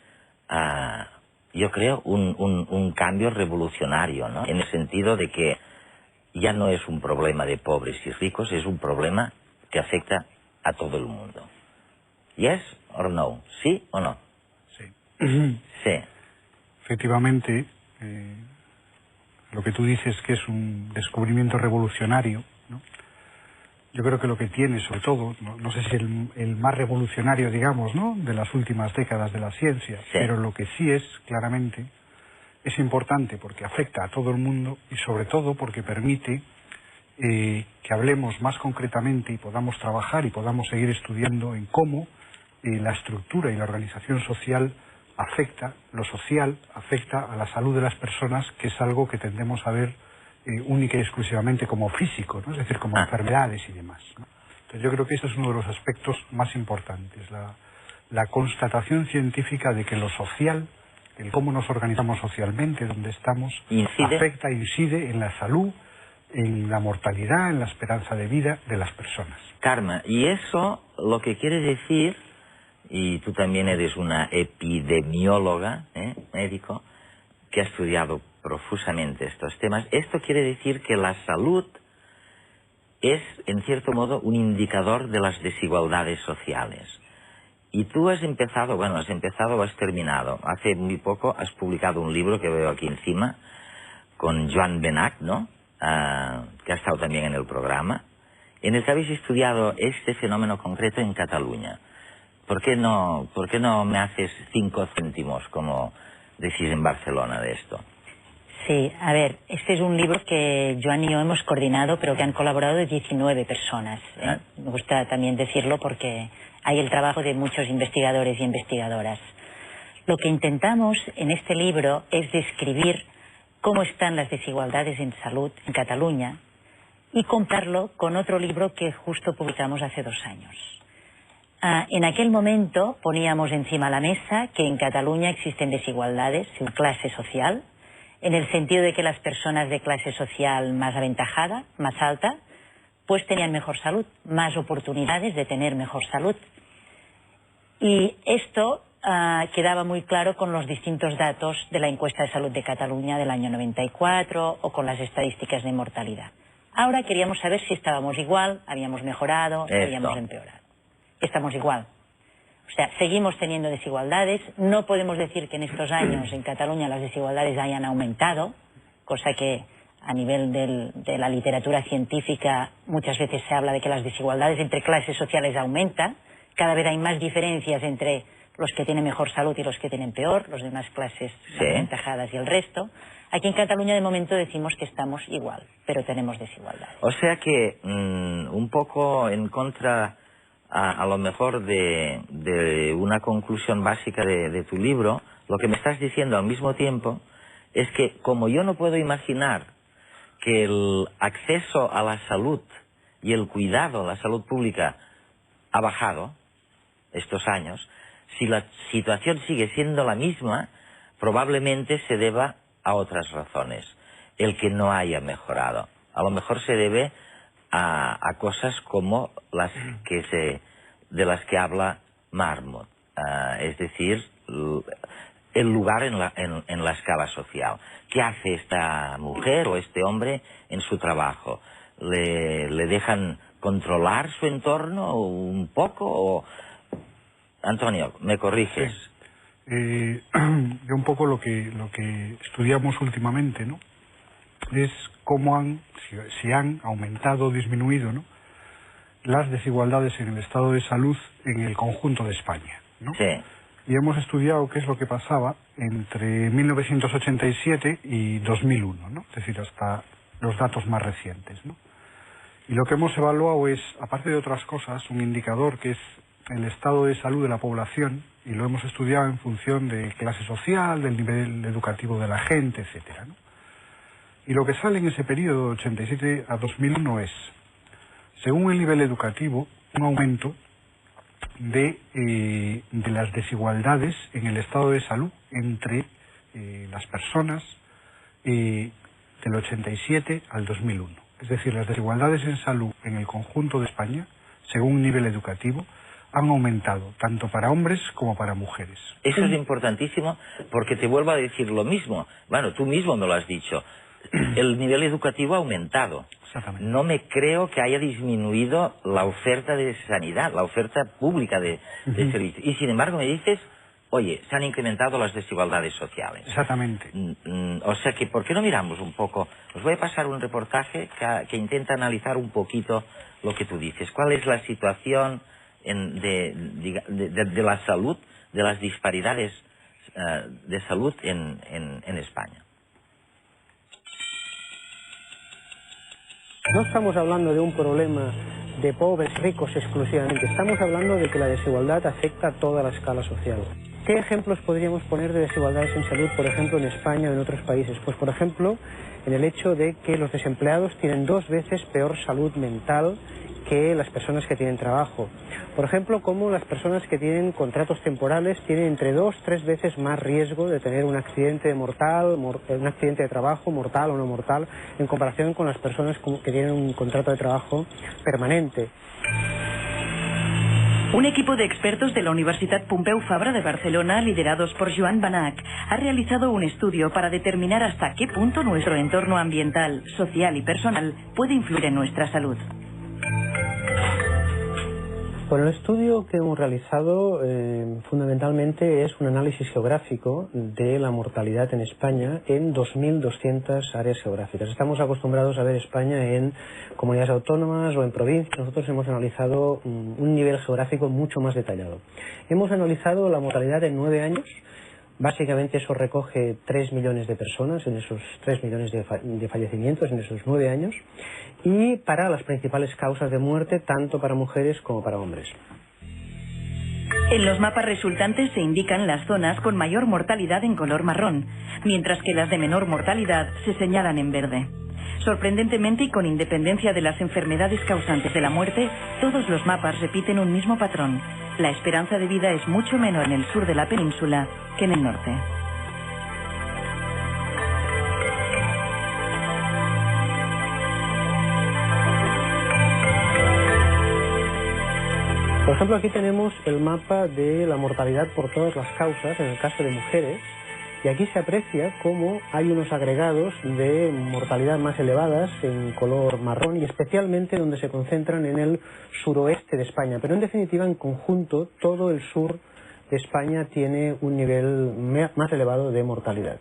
yo creo, un cambio revolucionario, ¿no? En el sentido de que ya no es un problema de pobres y ricos, es un problema que afecta a todo el mundo. ¿Yes or no? ¿Sí o no? Sí. Sí. Efectivamente, lo que tú dices que es un descubrimiento revolucionario, ¿no? Yo creo que lo que tiene, sobre todo, no sé si el más revolucionario, digamos, ¿no?, de las últimas décadas de la ciencia, sí, pero lo que sí es, claramente, es importante porque afecta a todo el mundo y sobre todo porque permite que hablemos más concretamente y podamos trabajar y podamos seguir estudiando en cómo la estructura y la organización social afecta, lo social afecta a la salud de las personas, que es algo que tendemos a ver única y exclusivamente como físico, ¿no? Es decir, como enfermedades y demás, ¿no? Entonces yo creo que ese es uno de los aspectos más importantes, la constatación científica de que lo social, el cómo nos organizamos socialmente, donde estamos, incide en la salud, en la mortalidad, en la esperanza de vida de las personas. Karma, y eso lo que quiere decir, y tú también eres una epidemióloga, médico, que ha estudiado profusamente estos temas, esto quiere decir que la salud es, en cierto modo, un indicador de las desigualdades sociales. Y tú has empezado o has terminado. Hace muy poco has publicado un libro que veo aquí encima, con Joan Benach, ¿no?, que ha estado también en el programa, en el que habéis estudiado este fenómeno concreto en Cataluña. ¿Por qué no me haces 5 céntimos, como decís en Barcelona, de esto? Sí, a ver, este es un libro que Joan y yo hemos coordinado, pero que han colaborado 19 personas. Me gusta también decirlo porque hay el trabajo de muchos investigadores y investigadoras. Lo que intentamos en este libro es describir cómo están las desigualdades en salud en Cataluña y compararlo con otro libro que justo publicamos hace 2 años. En aquel momento poníamos encima de la mesa que en Cataluña existen desigualdades en clase social, en el sentido de que las personas de clase social más aventajada, más alta, pues tenían mejor salud, más oportunidades de tener mejor salud. Y esto quedaba muy claro con los distintos datos de la encuesta de salud de Cataluña del año 94 o con las estadísticas de mortalidad. Ahora queríamos saber si estábamos igual, habíamos mejorado, habíamos empeorado. Estamos igual. O sea, seguimos teniendo desigualdades. No podemos decir que en estos años en Cataluña las desigualdades hayan aumentado, cosa que a nivel de la literatura científica muchas veces se habla de que las desigualdades entre clases sociales aumentan. Cada vez hay más diferencias entre los que tienen mejor salud y los que tienen peor, los demás clases aventajadas y el resto. Aquí en Cataluña de momento decimos que estamos igual, pero tenemos desigualdades. O sea que un poco en contra a lo mejor de una conclusión básica de tu libro, lo que me estás diciendo al mismo tiempo es que como yo no puedo imaginar que el acceso a la salud y el cuidado a la salud pública ha bajado estos años, si la situación sigue siendo la misma, probablemente se deba a otras razones, el que no haya mejorado. A lo mejor se debe a cosas como las que de las que habla Marmot, es decir, el lugar en la escala social. ¿Qué hace esta mujer o este hombre en su trabajo? ¿Le dejan controlar su entorno un poco? O... Antonio, ¿me corriges? Sí. Yo un poco lo que estudiamos últimamente, ¿no?, es cómo si han aumentado o disminuido, ¿no?, las desigualdades en el estado de salud en el conjunto de España, ¿no? Sí. Y hemos estudiado qué es lo que pasaba entre 1987 y 2001, ¿no?, es decir, hasta los datos más recientes, ¿no? Y lo que hemos evaluado es, aparte de otras cosas, un indicador que es el estado de salud de la población, y lo hemos estudiado en función de clase social, del nivel educativo de la gente, etcétera, ¿no? Y lo que sale en ese periodo de 87 a 2001 es, según el nivel educativo, un aumento de las desigualdades en el estado de salud entre las personas del 87 al 2001. Es decir, las desigualdades en salud en el conjunto de España, según nivel educativo, han aumentado, tanto para hombres como para mujeres. Eso es importantísimo, porque te vuelvo a decir lo mismo. Bueno, tú mismo me lo has dicho. El nivel educativo ha aumentado. Exactamente. No me creo que haya disminuido la oferta de sanidad, la oferta pública de servicios. Y sin embargo me dices, oye, se han incrementado las desigualdades sociales. Exactamente. O sea que, ¿por qué no miramos un poco? Os voy a pasar un reportaje que intenta analizar un poquito lo que tú dices. ¿Cuál es la situación de la salud, de las disparidades de salud en España? No estamos hablando de un problema de pobres, ricos exclusivamente. Estamos hablando de que la desigualdad afecta a toda la escala social. ¿Qué ejemplos podríamos poner de desigualdades en salud, por ejemplo, en España o en otros países? Pues, por ejemplo, en el hecho de que los desempleados tienen 2 veces peor salud mental que las personas que tienen trabajo. Por ejemplo, como las personas que tienen contratos temporales tienen entre 2 o 3 veces más riesgo de tener un accidente mortal, un accidente de trabajo, mortal o no mortal, en comparación con las personas que tienen un contrato de trabajo permanente. Un equipo de expertos de la Universitat Pompeu Fabra de Barcelona, liderados por Joan Banach, ha realizado un estudio para determinar hasta qué punto nuestro entorno ambiental, social y personal puede influir en nuestra salud. Bueno, el estudio que hemos realizado fundamentalmente es un análisis geográfico de la mortalidad en España en 2.200 áreas geográficas. Estamos acostumbrados a ver España en comunidades autónomas o en provincias. Nosotros hemos analizado un nivel geográfico mucho más detallado. Hemos analizado la mortalidad en 9 años. Básicamente eso recoge 3 millones de personas, en esos 3 millones de fallecimientos en esos 9 años, y para las principales causas de muerte, tanto para mujeres como para hombres. En los mapas resultantes se indican las zonas con mayor mortalidad en color marrón, mientras que las de menor mortalidad se señalan en verde. Sorprendentemente y con independencia de las enfermedades causantes de la muerte, todos los mapas repiten un mismo patrón. La esperanza de vida es mucho menor en el sur de la península que en el norte. Por ejemplo, aquí tenemos el mapa de la mortalidad por todas las causas, en el caso de mujeres, y aquí se aprecia cómo hay unos agregados de mortalidad más elevadas en color marrón y especialmente donde se concentran en el suroeste de España. Pero en definitiva, en conjunto, todo el sur de España tiene un nivel más elevado de mortalidad.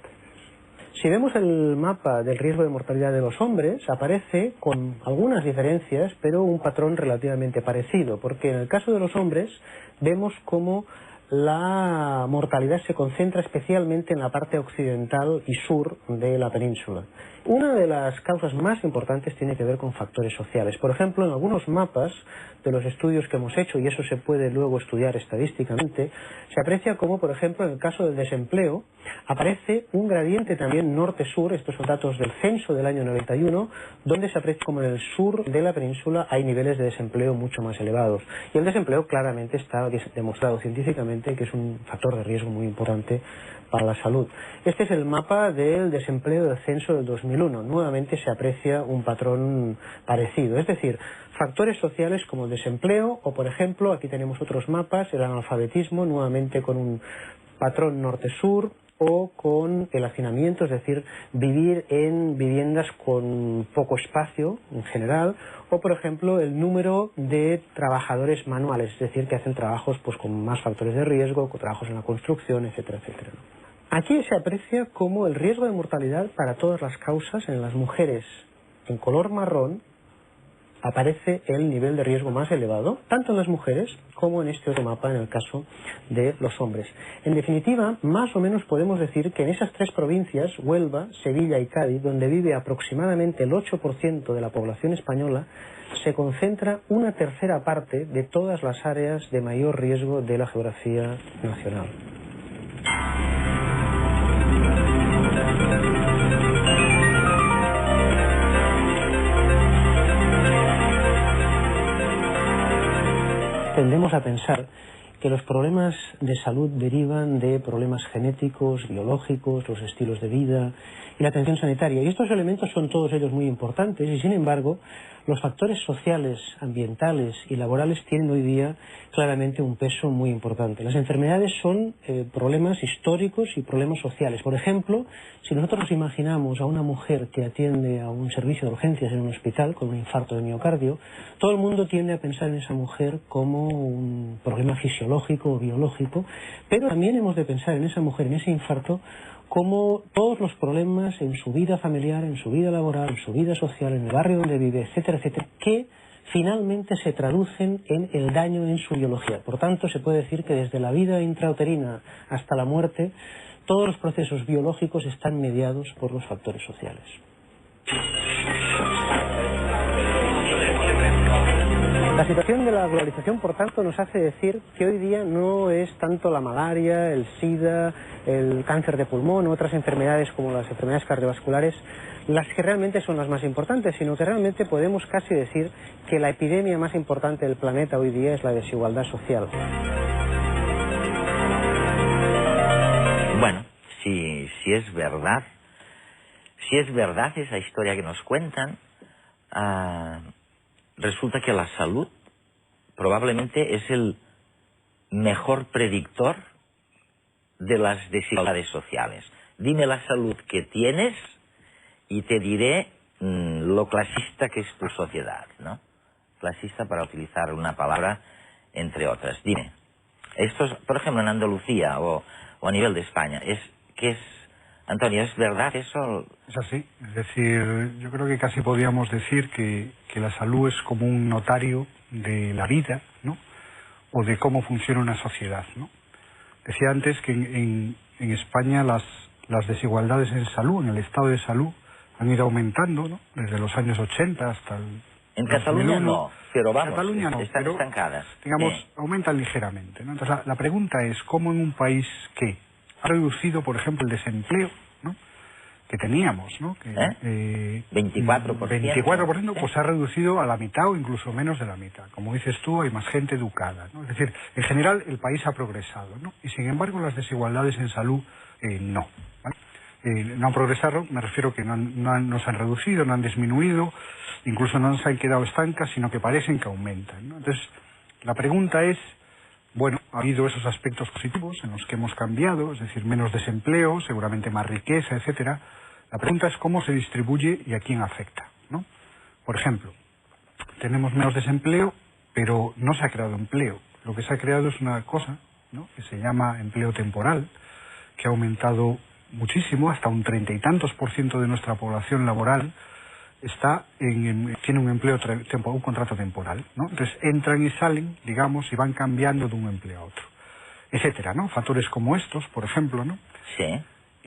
Si vemos el mapa del riesgo de mortalidad de los hombres, aparece con algunas diferencias, pero un patrón relativamente parecido, porque en el caso de los hombres vemos cómo la mortalidad se concentra especialmente en la parte occidental y sur de la península. Una de las causas más importantes tiene que ver con factores sociales. Por ejemplo, en algunos mapas de los estudios que hemos hecho, y eso se puede luego estudiar estadísticamente, se aprecia como, por ejemplo, en el caso del desempleo, aparece un gradiente también norte-sur, estos son datos del censo del año 91, donde se aprecia como en el sur de la península hay niveles de desempleo mucho más elevados. Y el desempleo claramente está demostrado científicamente que es un factor de riesgo muy importante para la salud. Este es el mapa del desempleo del censo del 2001. Nuevamente se aprecia un patrón parecido, es decir, factores sociales como el desempleo o, por ejemplo, aquí tenemos otros mapas, el analfabetismo, nuevamente con un patrón norte-sur, o con el hacinamiento, es decir, vivir en viviendas con poco espacio en general, o por ejemplo el número de trabajadores manuales, es decir, que hacen trabajos pues con más factores de riesgo, con trabajos en la construcción, etcétera, etcétera. Aquí se aprecia como el riesgo de mortalidad para todas las causas en las mujeres en color marrón aparece el nivel de riesgo más elevado, tanto en las mujeres como en este otro mapa en el caso de los hombres. En definitiva, más o menos podemos decir que en esas tres provincias, Huelva, Sevilla y Cádiz, donde vive aproximadamente el 8% de la población española, se concentra una tercera parte de todas las áreas de mayor riesgo de la geografía nacional. Tendemos a pensar que los problemas de salud derivan de problemas genéticos, biológicos, los estilos de vida y la atención sanitaria. Y estos elementos son todos ellos muy importantes y, sin embargo, los factores sociales, ambientales y laborales tienen hoy día claramente un peso muy importante. Las enfermedades son problemas históricos y problemas sociales. Por ejemplo, si nosotros nos imaginamos a una mujer que atiende a un servicio de urgencias en un hospital con un infarto de miocardio, todo el mundo tiende a pensar en esa mujer como un problema fisiológico o biológico, pero también hemos de pensar en esa mujer, en ese infarto, como todos los problemas en su vida familiar, en su vida laboral, en su vida social, en el barrio donde vive, etcétera, etcétera, que finalmente se traducen en el daño en su biología. Por tanto, se puede decir que desde la vida intrauterina hasta la muerte, todos los procesos biológicos están mediados por los factores sociales. La situación de la globalización, por tanto, nos hace decir que hoy día no es tanto la malaria, el SIDA, el cáncer de pulmón u otras enfermedades como las enfermedades cardiovasculares las que realmente son las más importantes, sino que realmente podemos casi decir que la epidemia más importante del planeta hoy día es la desigualdad social. Bueno, si es verdad esa historia que nos cuentan, resulta que la salud probablemente es el mejor predictor de las desigualdades sociales. Dime la salud que tienes y te diré lo clasista que es tu sociedad, ¿no? Clasista, para utilizar una palabra entre otras. Dime, esto es, por ejemplo, en Andalucía o a nivel de España, Antonio, ¿es verdad eso? Es así, es decir, yo creo que casi podríamos decir que la salud es como un notario de la vida, ¿no? O de cómo funciona una sociedad, ¿no? Decía antes que en España las desigualdades en salud, en el estado de salud, han ido aumentando, ¿no? Desde los años 80 hasta el... En Cataluña no, pero vamos, Cataluña no, están pero, estancadas. Digamos, aumentan ligeramente, ¿no? Entonces la pregunta es, ¿cómo en un país que ha reducido, por ejemplo, el desempleo, ¿no? que teníamos, ¿no? Que, 24%. 24%, pues se ha reducido a la mitad o incluso menos de la mitad. Como dices tú, hay más gente educada, ¿no? Es decir, en general el país ha progresado, ¿no? Y sin embargo las desigualdades en salud no. ¿Vale? No han progresado, me refiero que no se han reducido, no han disminuido, incluso no se han quedado estancas, sino que parecen que aumentan, ¿no? Entonces, la pregunta es, bueno, ha habido esos aspectos positivos en los que hemos cambiado, es decir, menos desempleo, seguramente más riqueza, etcétera. La pregunta es cómo se distribuye y a quién afecta, ¿no? Por ejemplo, tenemos menos desempleo, pero no se ha creado empleo. Lo que se ha creado es una cosa, ¿no?, que se llama empleo temporal, que ha aumentado muchísimo, hasta un 30 y tantos % de nuestra población laboral tiene un empleo un contrato temporal, ¿no? Entonces entran y salen, digamos, y van cambiando de un empleo a otro, etcétera, ¿no? Factores como estos, por ejemplo, ¿no? Sí.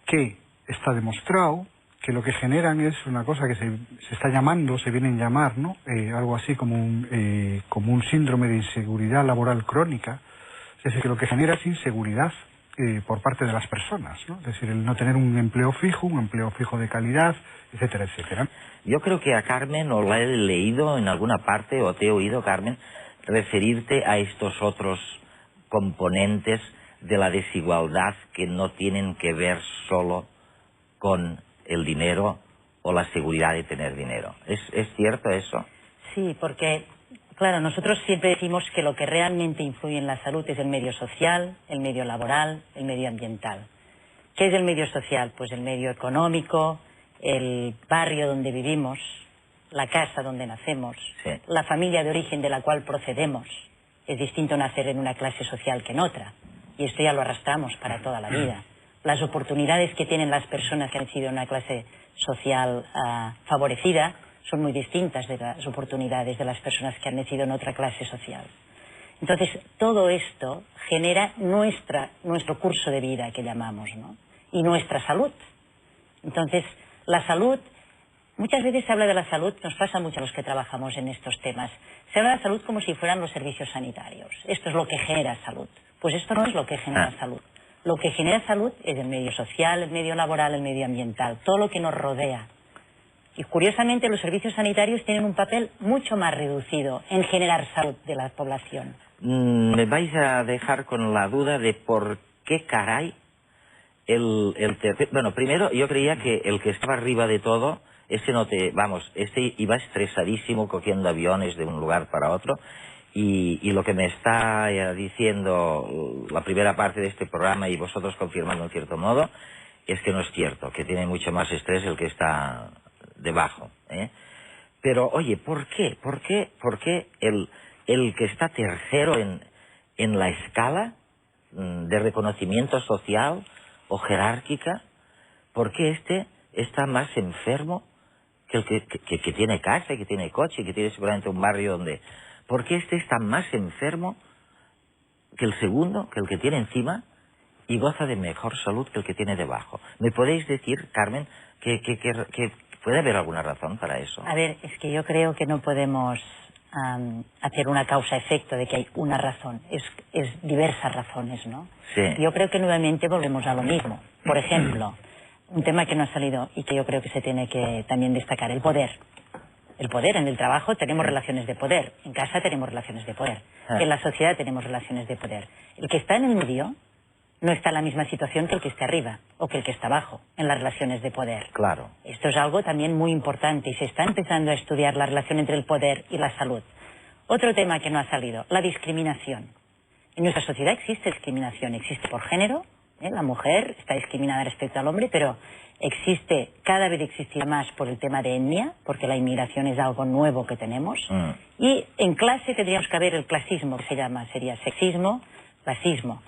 Que está demostrado que lo que generan es una cosa que se está llamando, se viene a llamar, ¿no? Algo así como un síndrome de inseguridad laboral crónica. Es decir, que lo que genera es inseguridad por parte de las personas, ¿no? Es decir, el no tener un empleo fijo de calidad, etcétera, etcétera. Yo creo que a Carmen, o la he leído en alguna parte, o te he oído, Carmen, referirte a estos otros componentes de la desigualdad que no tienen que ver solo con el dinero o la seguridad de tener dinero. ¿Es cierto eso? Sí, porque, claro, nosotros siempre decimos que lo que realmente influye en la salud es el medio social, el medio laboral, el medio ambiental. ¿Qué es el medio social? Pues el medio económico, el barrio donde vivimos, la casa donde nacemos, sí, la familia de origen de la cual procedemos. Es distinto nacer en una clase social que en otra, y esto ya lo arrastramos para toda la vida. Las oportunidades que tienen las personas que han sido en una clase social favorecida son muy distintas de las oportunidades de las personas que han nacido en otra clase social. Entonces, todo esto genera nuestro curso de vida, que llamamos, ¿no? Y nuestra salud. Entonces, la salud, muchas veces se habla de la salud, nos pasa mucho a los que trabajamos en estos temas, se habla de la salud como si fueran los servicios sanitarios. Esto es lo que genera salud. Pues esto no es lo que genera salud. Lo que genera salud es el medio social, el medio laboral, el medio ambiental, todo lo que nos rodea. Y curiosamente los servicios sanitarios tienen un papel mucho más reducido en generar salud de la población. Me vais a dejar con la duda de por qué caray bueno, primero yo creía que el que estaba arriba de todo, este iba estresadísimo cogiendo aviones de un lugar para otro, y lo que me está diciendo la primera parte de este programa y vosotros confirmando en cierto modo, es que no es cierto, que tiene mucho más estrés el que está debajo, ¿eh? Pero oye, ¿por qué? ¿Por qué el que está tercero en la escala de reconocimiento social o jerárquica, ¿por qué este está más enfermo que el que tiene casa, que tiene coche, que tiene seguramente un barrio donde... ¿Por qué este está más enfermo que el segundo, que el que tiene encima, y goza de mejor salud que el que tiene debajo? ¿Me podéis decir, Carmen, que puede haber alguna razón para eso? A ver, es que yo creo que no podemos hacer una causa-efecto de que hay una razón. Es diversas razones, ¿no? Sí. Yo creo que nuevamente volvemos a lo mismo. Por ejemplo, un tema que no ha salido y que yo creo que se tiene que también destacar, el poder. El poder, en el trabajo tenemos relaciones de poder, en casa tenemos relaciones de poder, en la sociedad tenemos relaciones de poder. El que está en el medio no está en la misma situación que el que está arriba o que el que está abajo en las relaciones de poder. Claro. Esto es algo también muy importante y se está empezando a estudiar la relación entre el poder y la salud. Otro tema que no ha salido, la discriminación. En nuestra sociedad existe discriminación, existe por género, la mujer está discriminada respecto al hombre, pero cada vez existirá más por el tema de etnia, porque la inmigración es algo nuevo que tenemos. Y en clase tendríamos que ver el clasismo, que sería sexismo, clasismo.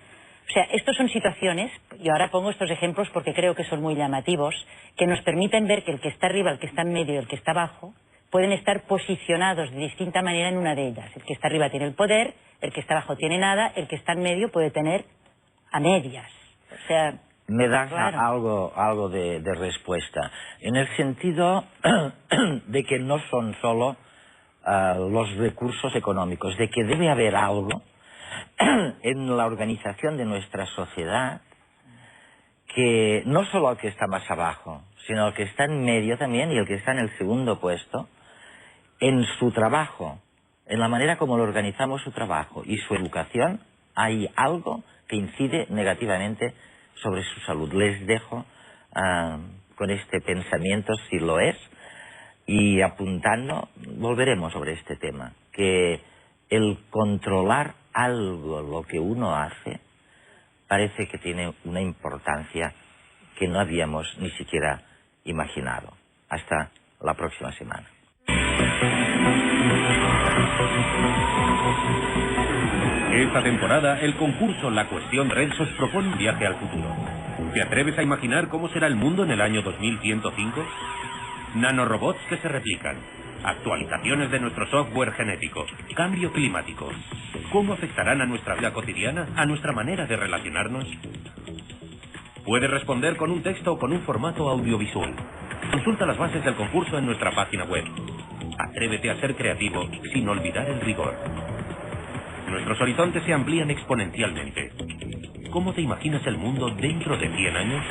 O sea, estas son situaciones, y ahora pongo estos ejemplos porque creo que son muy llamativos, que nos permiten ver que el que está arriba, el que está en medio y el que está abajo pueden estar posicionados de distinta manera en una de ellas. El que está arriba tiene el poder, el que está abajo tiene nada, el que está en medio puede tener a medias. O sea, me das claro, algo de respuesta, en el sentido de que no son solo los recursos económicos, de que debe haber algo en la organización de nuestra sociedad que no solo el que está más abajo, sino el que está en medio también y el que está en el segundo puesto, en su trabajo, en la manera como lo organizamos su trabajo y su educación, hay algo que incide negativamente sobre su salud. Les dejo con este pensamiento, si lo es, y apuntando, volveremos sobre este tema, que el controlar algo, lo que uno hace, parece que tiene una importancia que no habíamos ni siquiera imaginado. Hasta la próxima semana. Esta temporada, el concurso La Cuestión Rex os propone un viaje al futuro. ¿Te atreves a imaginar cómo será el mundo en el año 2105? Nanorobots que se replican, actualizaciones de nuestro software genético, cambio climático. ¿Cómo afectarán a nuestra vida cotidiana, a nuestra manera de relacionarnos? Puedes responder con un texto o con un formato audiovisual. Consulta las bases del concurso en nuestra página web. Atrévete a ser creativo sin olvidar el rigor. Nuestros horizontes se amplían exponencialmente. ¿Cómo te imaginas el mundo dentro de 100 años?